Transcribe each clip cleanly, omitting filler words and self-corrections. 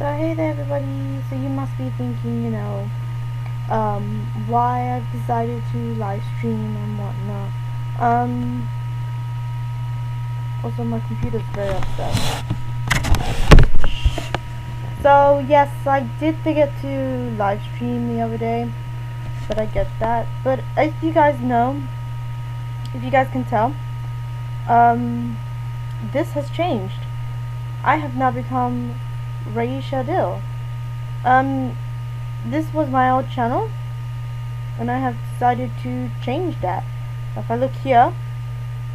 So hey there everybody, so you must be thinking, why I've decided to live stream and whatnot. Also my computer's very upset. So yes, I did forget to live stream the other day, but I get that. But as you guys know, if you guys can tell, this has changed. I have now become Ra'eesahDil. This was my old channel, and I have decided to change that. If I look here,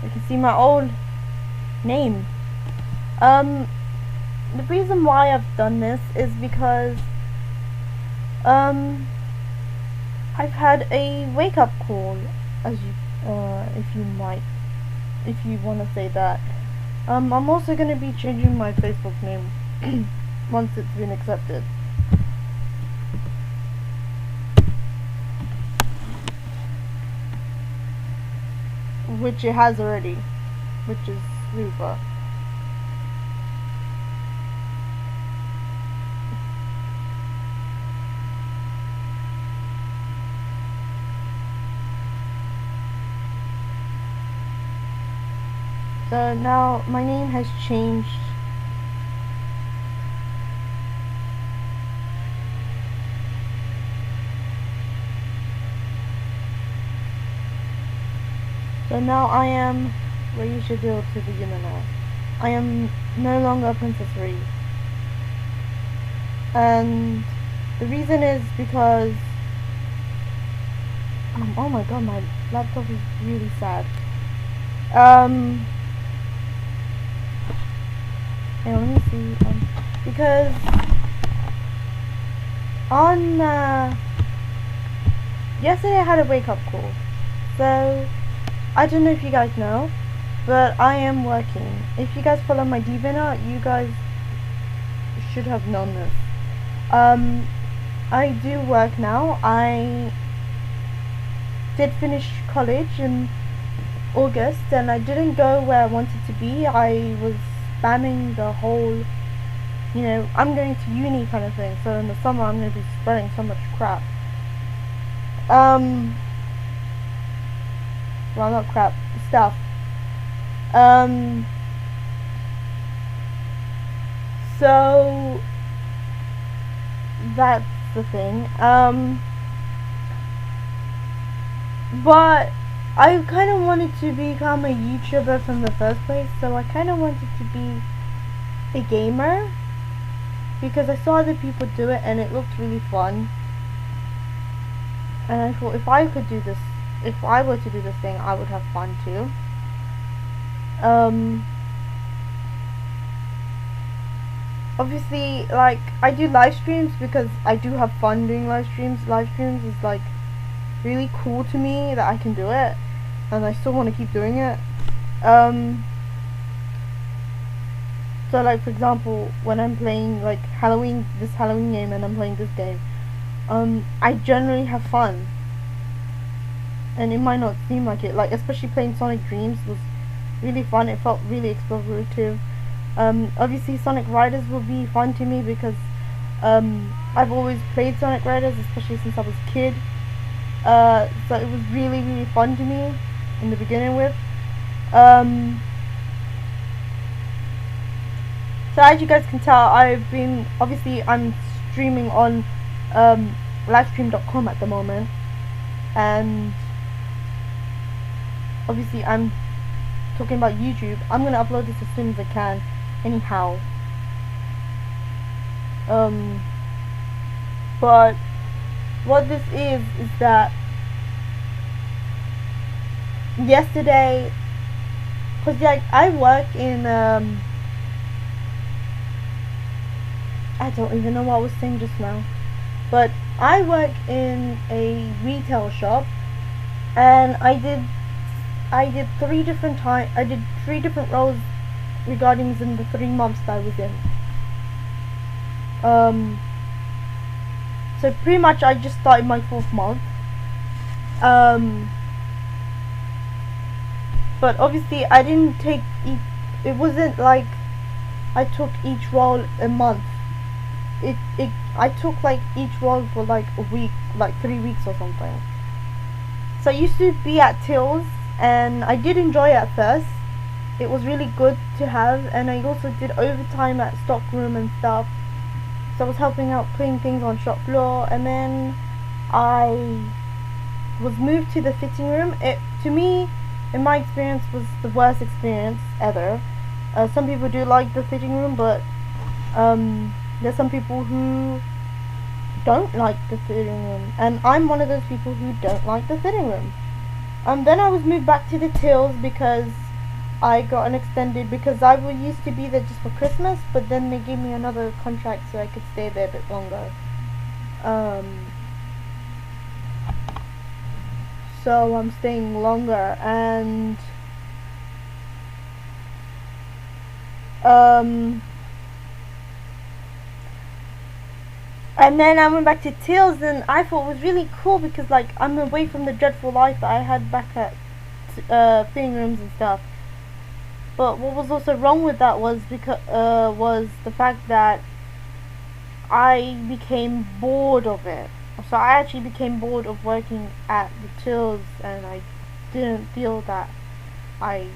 you can see my old name. The reason why I've done this is because I've had a wake-up call, as you, if you want to say that. I'm also going to be changing my Facebook name once it's been accepted. Which it has already, which is super. So now my name has changed. So now I am Ra'eesahDil to the internet. I am no longer PrincezzRee. And the reason is because oh my god, my laptop is really sad. Let me see. Because on yesterday I had a wake-up call. So I don't know if you guys know, but I am working. If you guys follow my DBNR, you guys should have known this. I do work now. I did finish college in August, and I didn't go where I wanted to be. I was spamming the whole, I'm going to uni kind of thing. So in the summer I'm going to be spreading so much crap. Well, not crap, stuff. So that's the thing. But I kind of wanted to become a YouTuber from the first place, so I kind of wanted to be a gamer because I saw other people do it and it looked really fun. And I thought if I could do this, if I were to do this thing, I would have fun too. Obviously, like, I do live streams because I do have fun doing live streams. Live streams is like really cool to me that I can do it, and I still want to keep doing it. So like, for example, when I'm playing like this Halloween game and I'm playing this game, I generally have fun. And it might not seem like it, like especially playing Sonic Dreams was really fun. It felt really explorative. Obviously Sonic Riders will be fun to me because I've always played Sonic Riders, especially since I was a kid. So it was really, really fun to me in the beginning with. So as you guys can tell, I'm streaming on livestream.com at the moment, and obviously I'm talking about YouTube. I'm gonna upload this as soon as I can anyhow. But what this is that yesterday, cause like I work in I don't even know what I was saying just now, but I work in a retail shop, and I did 3 different roles regarding in the 3 months that I was in. So pretty much I just started my 4th month. But obviously I didn't take it wasn't like I took each role a month. I took like each vlog for like a week, like 3 weeks or something. So I used to be at Tills, and I did enjoy it at first. It was really good to have, and I also did overtime at stockroom and stuff. So I was helping out putting things on shop floor, and then I was moved to the fitting room. It, to me, in my experience, was the worst experience ever. Some people do like the fitting room, but there's some people who don't like the fitting room, and I'm one of those people who don't like the fitting room. Then I was moved back to the Tills because I got an extended, because I used to be there just for Christmas, but then they gave me another contract so I could stay there a bit longer. So I'm staying longer, and and then I went back to Tills, and I thought it was really cool because like I'm away from the dreadful life that I had back at fitting rooms and stuff. But what was also wrong with that was was the fact that I became bored of it. So I actually became bored of working at the Tills, and I didn't feel that I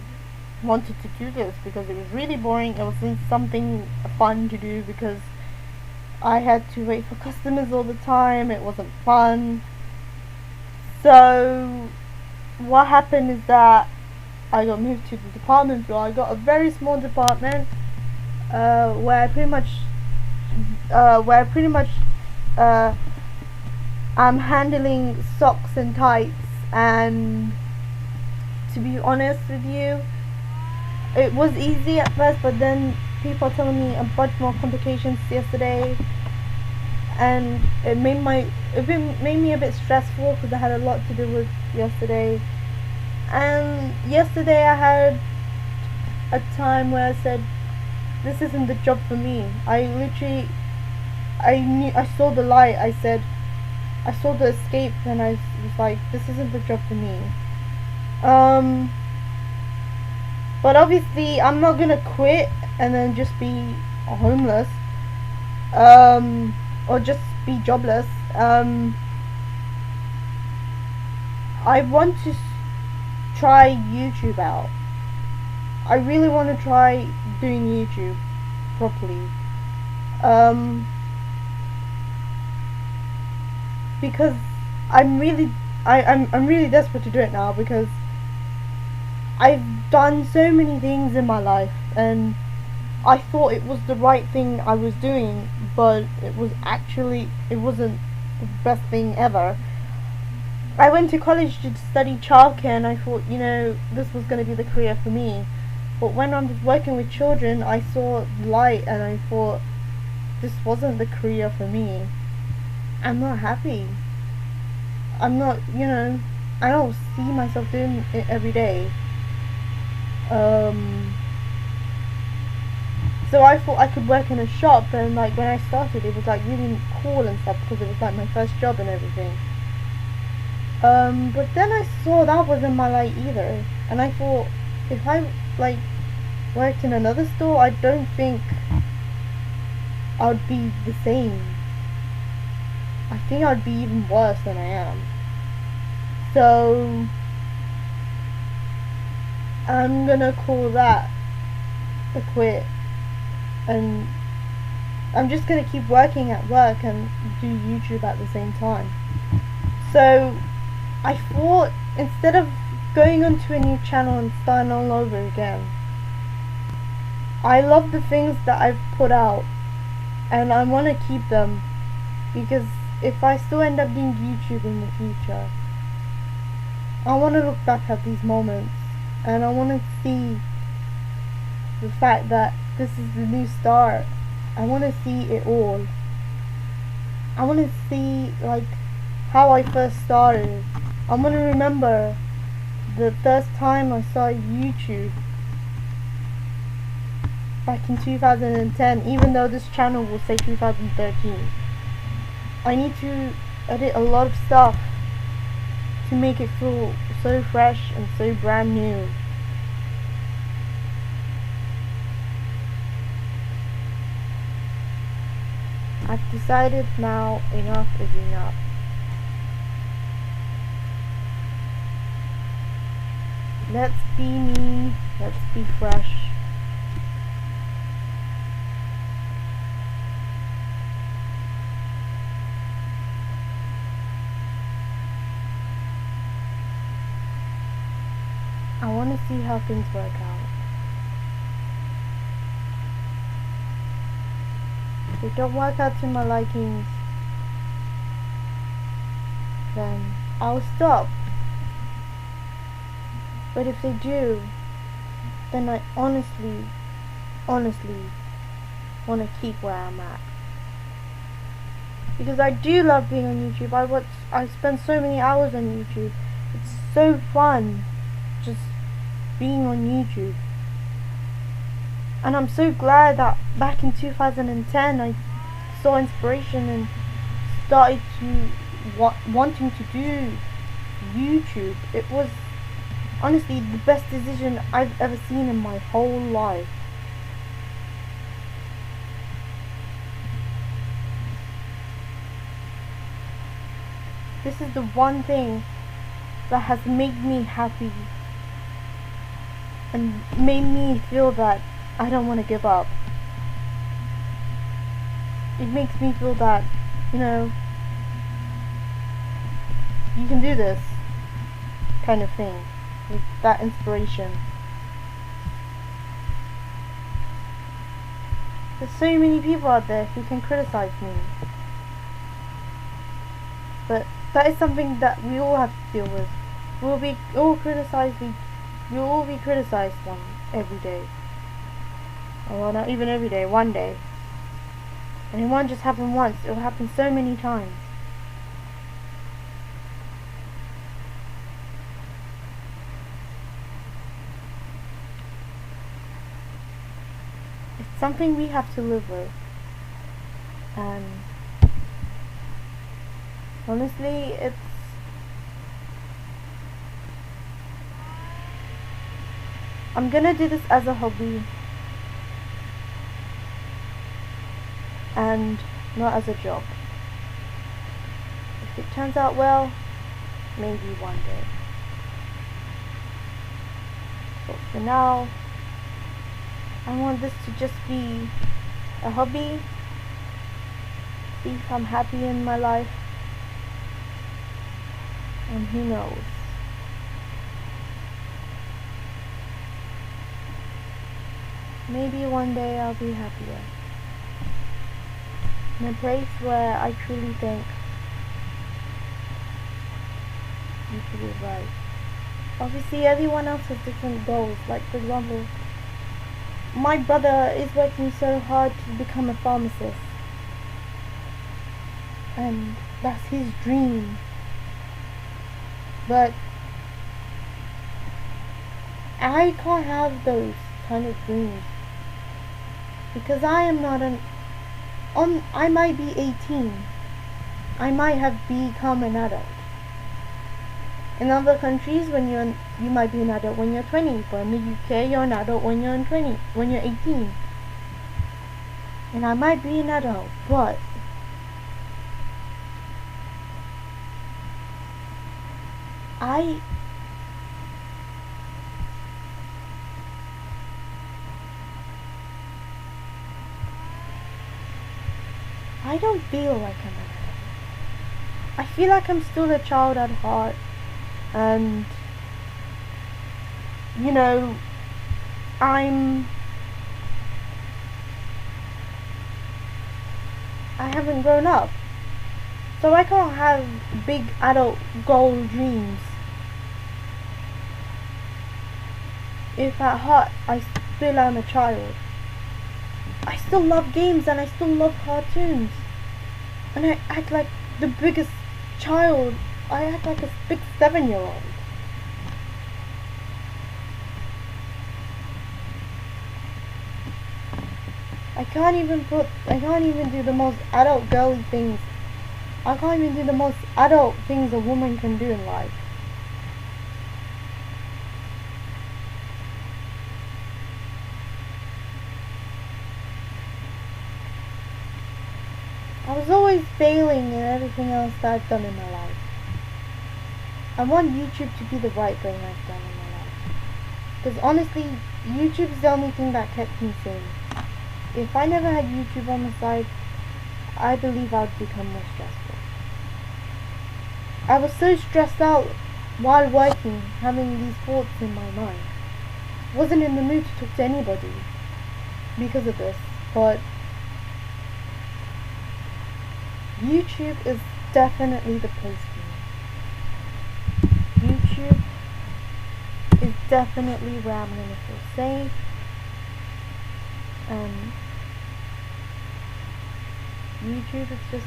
wanted to do this because it was really boring. It wasn't something fun to do because I had to wait for customers all the time. It wasn't fun. So what happened is that I got moved to the department floor. I got a very small department where I pretty much I'm handling socks and tights, and to be honest with you, it was easy at first, but then people are telling me a bunch more complications yesterday, and it made me a bit stressful because I had a lot to do with yesterday. And yesterday I had a time where I said, this isn't the job for me. I saw the light. I saw the escape, and I was like, this isn't the job for me. But obviously I'm not gonna quit and then just be homeless, or just be jobless. I want to try YouTube out. I really want to try doing YouTube properly, because I'm really desperate to do it now, because I've done so many things in my life and I thought it was the right thing I was doing, but it wasn't the best thing ever. I went to college to study childcare, and I thought, this was going to be the career for me. But when I was working with children, I saw light, and I thought, this wasn't the career for me. I'm not happy. I'm not, I don't see myself doing it every day. So I thought I could work in a shop, and like when I started, it was like really cool and stuff because it was like my first job and everything. But then I saw that wasn't my light either, and I thought, if I like worked in another store, I don't think I'd be the same. I think I'd be even worse than I am. So I'm gonna call that a quit, and I'm just gonna keep working at work and do YouTube at the same time. So I thought, instead of going onto a new channel and starting all over again, I love the things that I've put out and I want to keep them, because if I still end up doing YouTube in the future, I want to look back at these moments and I want to see the fact that this is the new start. I want to see it all. I want to see like how I first started. I want to remember the first time I saw YouTube back in 2010, even though this channel will say 2013. I need to edit a lot of stuff to make it feel so fresh and so brand new. I've decided now enough is enough. Let's be me, let's be fresh. I want to see how things work out. If they don't work out to my likings, then I'll stop. But if they do, then I honestly want to keep where I'm at. Because I do love being on YouTube. I spend so many hours on YouTube. It's so fun just being on YouTube. And I'm so glad that back in 2010 I saw inspiration and started to wanting to do YouTube. It was honestly the best decision I've ever seen in my whole life. This is the one thing that has made me happy and made me feel that I don't want to give up. It makes me feel that, you know, you can do this kind of thing, with that inspiration. There's so many people out there who can criticize me, but that is something that we all have to deal with. We'll be all criticized. We'll all be criticized every day. Well, not even every day, one day. And it won't just happen once, it will happen so many times. It's something we have to live with. And honestly, I'm gonna do this as a hobby and not as a job. If it turns out well, maybe one day. But for now, I want this to just be a hobby. See if I'm happy in my life. And who knows? Maybe one day I'll be happier. In a place where I truly think YouTube is right. Obviously everyone else has different goals. Like for example, my brother is working so hard to become a pharmacist. And that's his dream. But I can't have those kind of dreams. Because I am not I might be 18. I might have become an adult. In other countries, you might be an adult when you're 20, but in the UK, you're an adult when you're 18. And I might be an adult, but I don't feel like I'm an adult. I feel like I'm still a child at heart, and you know, I haven't grown up, so I can't have big adult goal dreams if at heart I still am a child. I still love games and I still love cartoons, and I act like the biggest child. I act like a big 7-year-old. I can't even do the most adult girly things. I can't even do the most adult things a woman can do in life. I was always failing in everything else that I've done in my life. I want YouTube to be the right thing I've done in my life. Because honestly, YouTube's the only thing that kept me sane. If I never had YouTube on the side, I believe I would become more stressful. I was so stressed out while working, having these thoughts in my mind. Wasn't in the mood to talk to anybody because of this, but YouTube is definitely the place for me. YouTube is definitely where I'm going to feel safe, and YouTube is just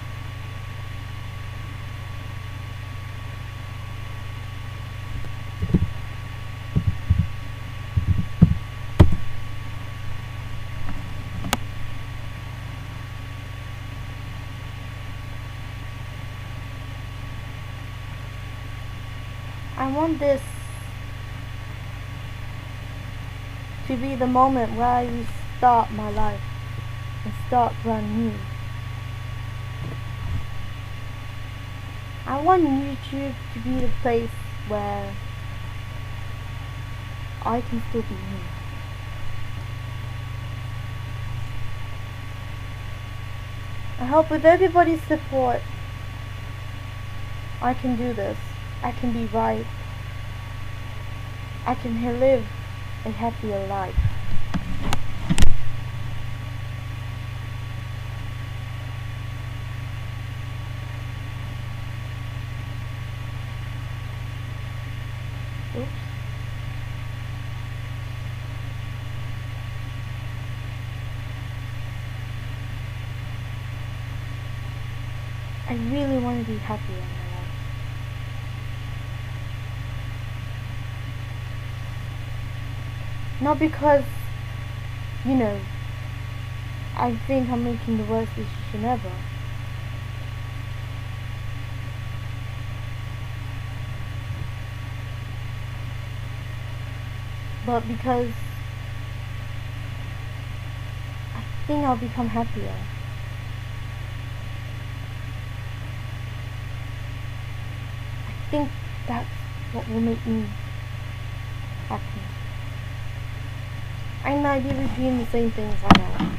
I want this to be the moment where I restart my life and start brand new. I want YouTube to be the place where I can still be me. I hope with everybody's support I can do this. I can be right. I can live a happier life. Oops. I really want to be happier in my life. Not because, you know, I think I'm making the worst decision ever. But because I think I'll become happier. I think that's what will make me happy. I might be repeating the same things, I know.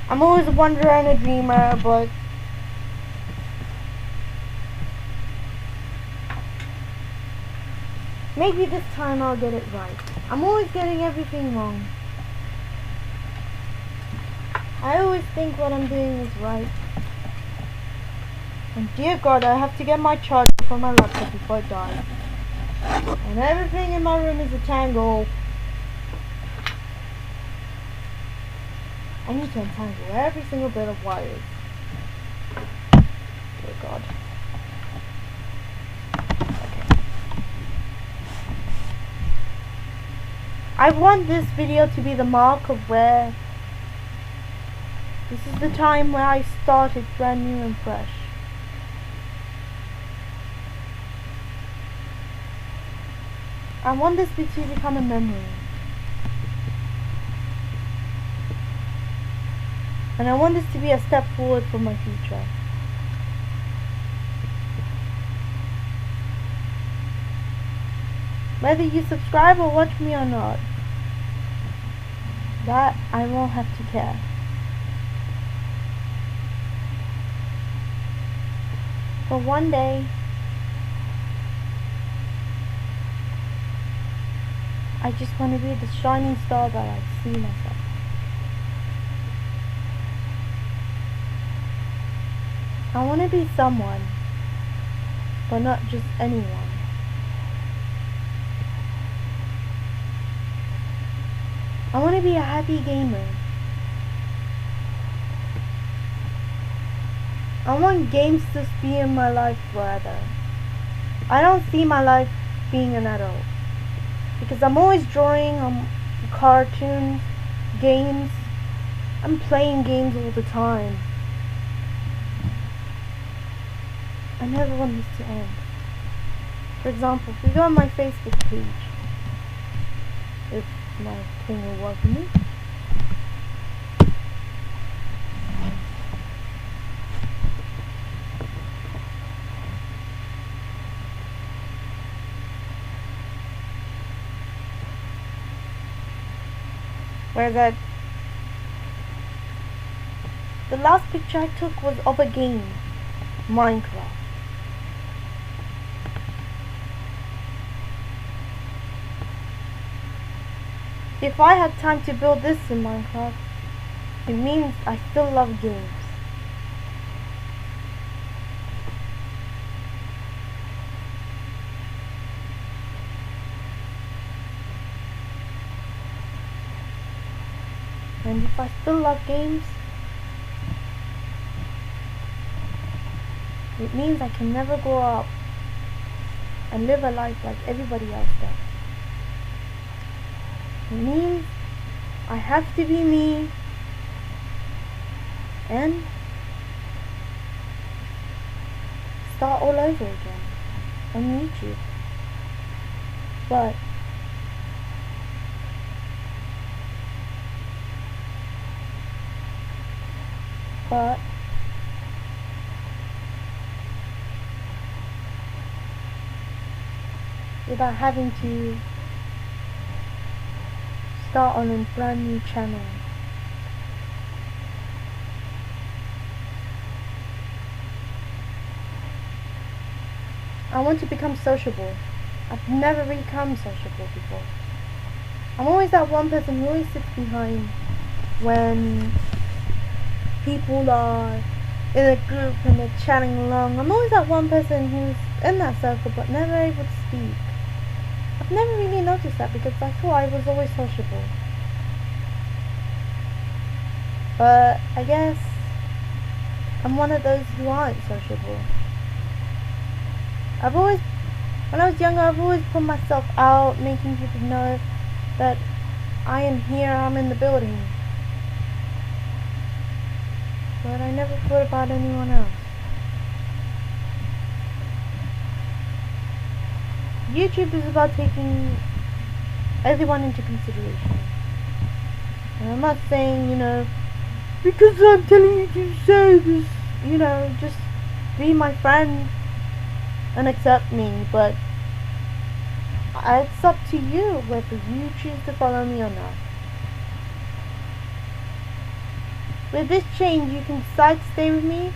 I'm always a wanderer and a dreamer, but maybe this time I'll get it right. I'm always getting everything wrong. I always think what I'm doing is right. And dear God, I have to get my charger for my laptop before I die. And everything in my room is a tangle. I need to untangle every single bit of wires. Dear God. Okay. I want this video to be the mark of where this is the time where I started brand new and fresh. I want this to become a memory. And I want this to be a step forward for my future. Whether you subscribe or watch me or not, that I won't have to care. But one day, I just want to be the shining star that I see myself. I want to be someone, but not just anyone. I want to be a happy gamer. I want games to be in my life forever. I don't see my life being an adult, because I'm always drawing on cartoons, games. I'm playing games all the time. I never want this to end. For example, if we go on my Facebook page, if my thing will work for me. Whereas that the last picture I took was of a game, Minecraft. If I had time to build this in Minecraft, it means I still love games. And if I still love games, it means I can never grow up and live a life like everybody else does. It means I have to be me and start all over again on YouTube. But without having to start on a brand new channel. I want to become sociable. I've never really become sociable before. I'm always that one person who always sits behind when people are in a group and they're chatting along. I'm always that one person who's in that circle but never able to speak. I've never really noticed that because I thought I was always sociable. But I guess I'm one of those who aren't sociable. When I was younger, I've always put myself out, making people know that I am here, I'm in the building. But I never thought about anyone else. YouTube is about taking everyone into consideration. And I'm not saying, because I'm telling you to say this, just be my friend and accept me, but it's up to you whether you choose to follow me or not. With this change, you can decide to stay with me,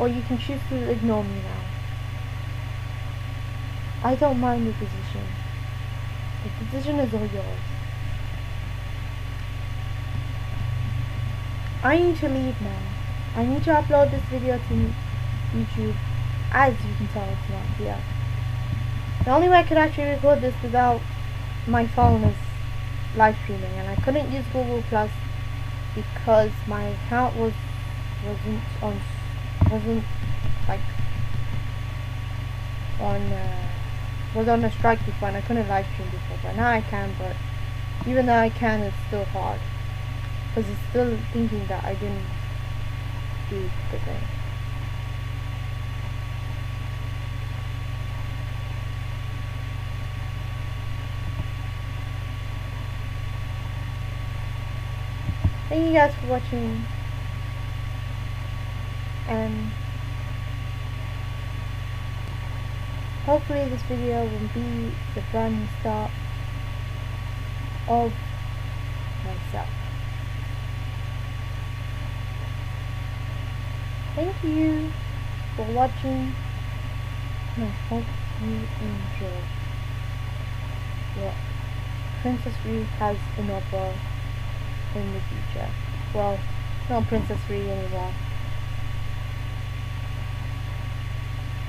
or you can choose to ignore me now. I don't mind the decision. The decision is all yours. I need to leave now. I need to upload this video to YouTube. As you can tell, it's not here. The only way I could actually record this without my phone is live streaming, and I couldn't use Google Plus because my account wasn't on a strike before, and I couldn't live stream before. But now I can. But even though I can, it's still hard because it's still thinking that I didn't do the thing. Thank you guys for watching, and hopefully this video will be the brand new start of myself. Thank you for watching, and I hope you enjoy what PrincezzRee has in offer in the future. Well, not PrincezzRee anymore.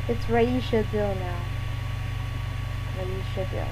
It's Ra'eesahDil now. Ra'eesahDil.